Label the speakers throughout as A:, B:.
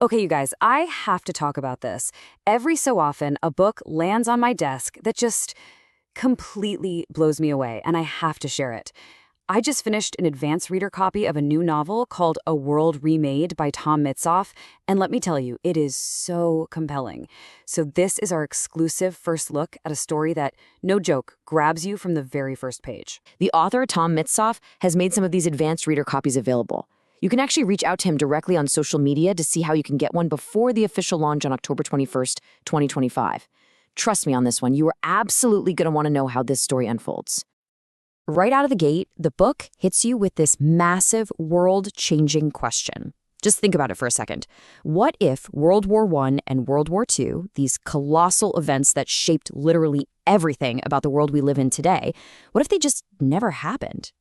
A: Okay, you guys, I have to talk about this. Every so often, a book lands on my desk that just completely blows me away, and I have to share it. I just finished an advanced reader copy of a new novel called A World Remade by Tom Mitsoff, and let me tell you, it is so compelling. So this is our exclusive first look at a story that, no joke, grabs you from the very first page.
B: The author, Tom Mitsoff, has made some of these advanced reader copies available. You can actually reach out to him directly on social media to see how you can get one before the official launch on October 21st, 2025. Trust me on this one, you are absolutely going to want to know how this story unfolds. Right out of the gate, the book hits you with this massive, world-changing question. Just think about it for a second. What if World War I and World War II, these colossal events that shaped literally everything about the world we live in today, what if they just never happened?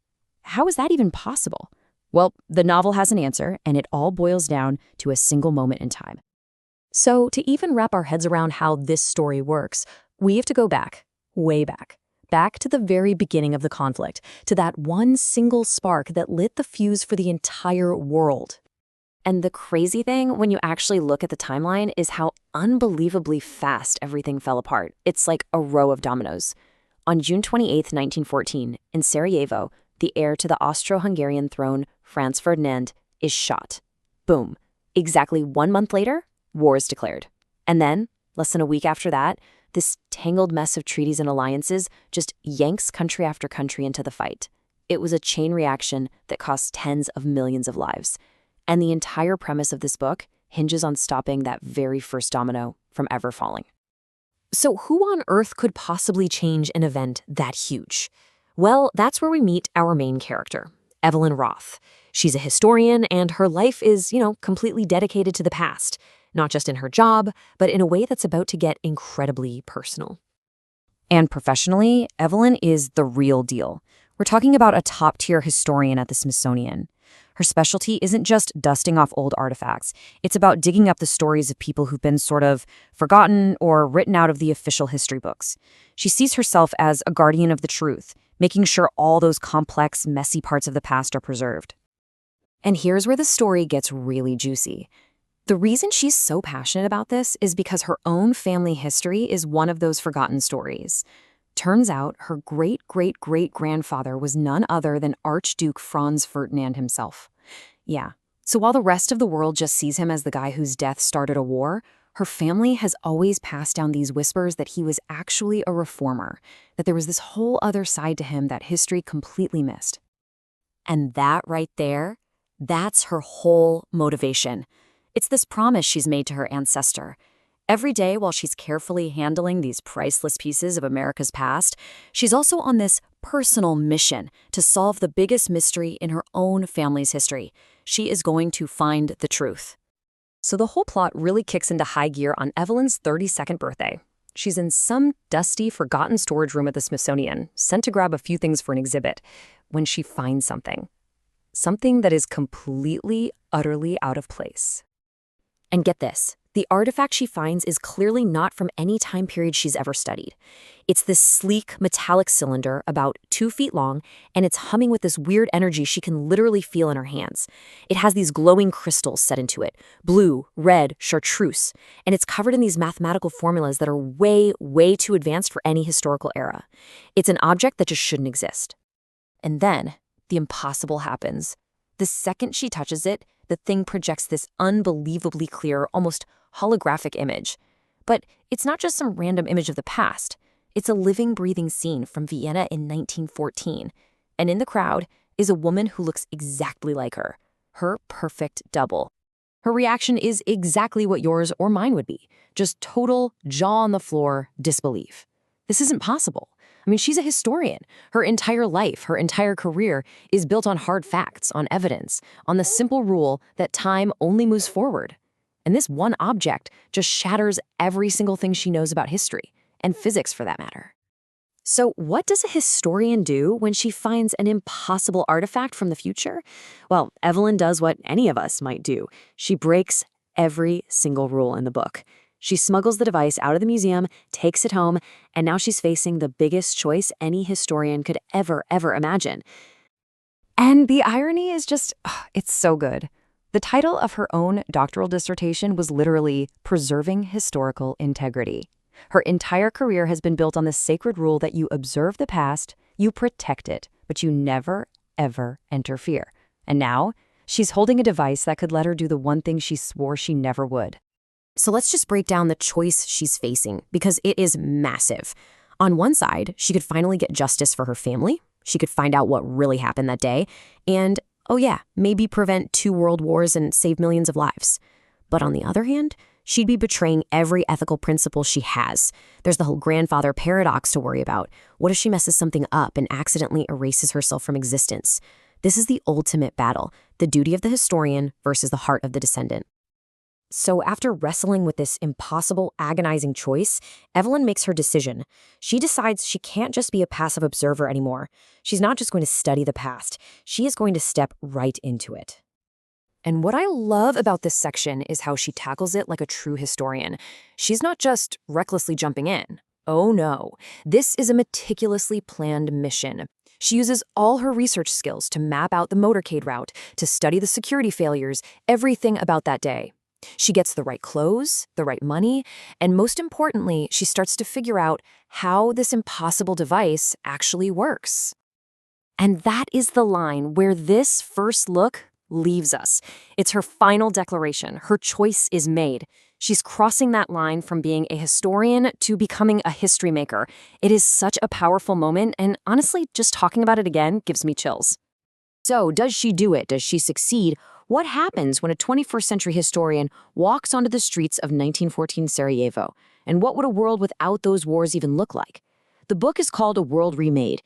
B: How is that even possible? Well, the novel has an answer, and it all boils down to a single moment in time. So, to even wrap our heads around how this story works, we have to go back, way back to the very beginning of the conflict, to that one single spark that lit the fuse for the entire world.
C: And the crazy thing, when you actually look at the timeline, is how unbelievably fast everything fell apart. It's like a row of dominoes. On June 28, 1914, in Sarajevo, the heir to the Austro-Hungarian throne, Franz Ferdinand, is shot. Boom. Exactly 1 month later, war is declared. And then, less than a week after that, this tangled mess of treaties and alliances just yanks country after country into the fight. It was a chain reaction that cost tens of millions of lives. And the entire premise of this book hinges on stopping that very first domino from ever falling.
B: So who on earth could possibly change an event that huge? Well, that's where we meet our main character, Evelyn Roth. She's a historian, and her life is, completely dedicated to the past, not just in her job, but in a way that's about to get incredibly personal.
A: And professionally, Evelyn is the real deal. We're talking about a top-tier historian at the Smithsonian. Her specialty isn't just dusting off old artifacts. It's about digging up the stories of people who've been sort of forgotten or written out of the official history books. She sees herself as a guardian of the truth, making sure all those complex, messy parts of the past are preserved. And here's where the story gets really juicy. The reason she's so passionate about this is because her own family history is one of those forgotten stories. Turns out her great-great-great-grandfather was none other than Archduke Franz Ferdinand himself. Yeah, so while the rest of the world just sees him as the guy whose death started a war, her family has always passed down these whispers that he was actually a reformer, that there was this whole other side to him that history completely missed. And that right there, that's her whole motivation. It's this promise she's made to her ancestor. Every day while she's carefully handling these priceless pieces of America's past, she's also on this personal mission to solve the biggest mystery in her own family's history. She is going to find the truth. So the whole plot really kicks into high gear on Evelyn's 32nd birthday. She's in some dusty, forgotten storage room at the Smithsonian, sent to grab a few things for an exhibit, when she finds something. Something that is completely, utterly out of place. And get this, the artifact she finds is clearly not from any time period she's ever studied. It's this sleek, metallic cylinder about 2 feet long, and it's humming with this weird energy she can literally feel in her hands. It has these glowing crystals set into it, blue, red, chartreuse, and it's covered in these mathematical formulas that are way too advanced for any historical era. It's an object that just shouldn't exist. And then, the impossible happens. The second she touches it, the thing projects this unbelievably clear, almost holographic image. But it's not just some random image of the past. It's a living, breathing scene from Vienna in 1914. And in the crowd is a woman who looks exactly like her perfect double. Her reaction is exactly what yours or mine would be. Just total jaw on the floor disbelief. This isn't possible. I mean, she's a historian. Her entire life, her entire career is built on hard facts, on evidence, on the simple rule that time only moves forward. And this one object just shatters every single thing she knows about history, and physics for that matter. So what does a historian do when she finds an impossible artifact from the future? Well, Evelyn does what any of us might do. She breaks every single rule in the book. She smuggles the device out of the museum, takes it home, and now she's facing the biggest choice any historian could ever imagine. And the irony is just, it's so good. The title of her own doctoral dissertation was literally Preserving Historical Integrity. Her entire career has been built on the sacred rule that you observe the past, you protect it, but you never, ever interfere. And now, she's holding a device that could let her do the one thing she swore she never would.
C: So let's just break down the choice she's facing, because it is massive. On one side, she could finally get justice for her family. She could find out what really happened that day. And, oh yeah, maybe prevent 2 world wars and save millions of lives. But on the other hand, she'd be betraying every ethical principle she has. There's the whole grandfather paradox to worry about. What if she messes something up and accidentally erases herself from existence? This is the ultimate battle, the duty of the historian versus the heart of the descendant. So after wrestling with this impossible, agonizing choice, Evelyn makes her decision. She decides she can't just be a passive observer anymore. She's not just going to study the past. She is going to step right into it. And what I love about this section is how she tackles it like a true historian. She's not just recklessly jumping in. Oh no, this is a meticulously planned mission. She uses all her research skills to map out the motorcade route, to study the security failures, everything about that day. She gets the right clothes, the right money, and most importantly, she starts to figure out how this impossible device actually works. And that is the line where this first look leaves us. It's her final declaration. Her choice is made. She's crossing that line from being a historian to becoming a history maker. It is such a powerful moment, and honestly, just talking about it again gives me chills.
B: So, does she do it? Does she succeed? What happens when a 21st century historian walks onto the streets of 1914 Sarajevo? And what would a world without those wars even look like? The book is called A World Remade,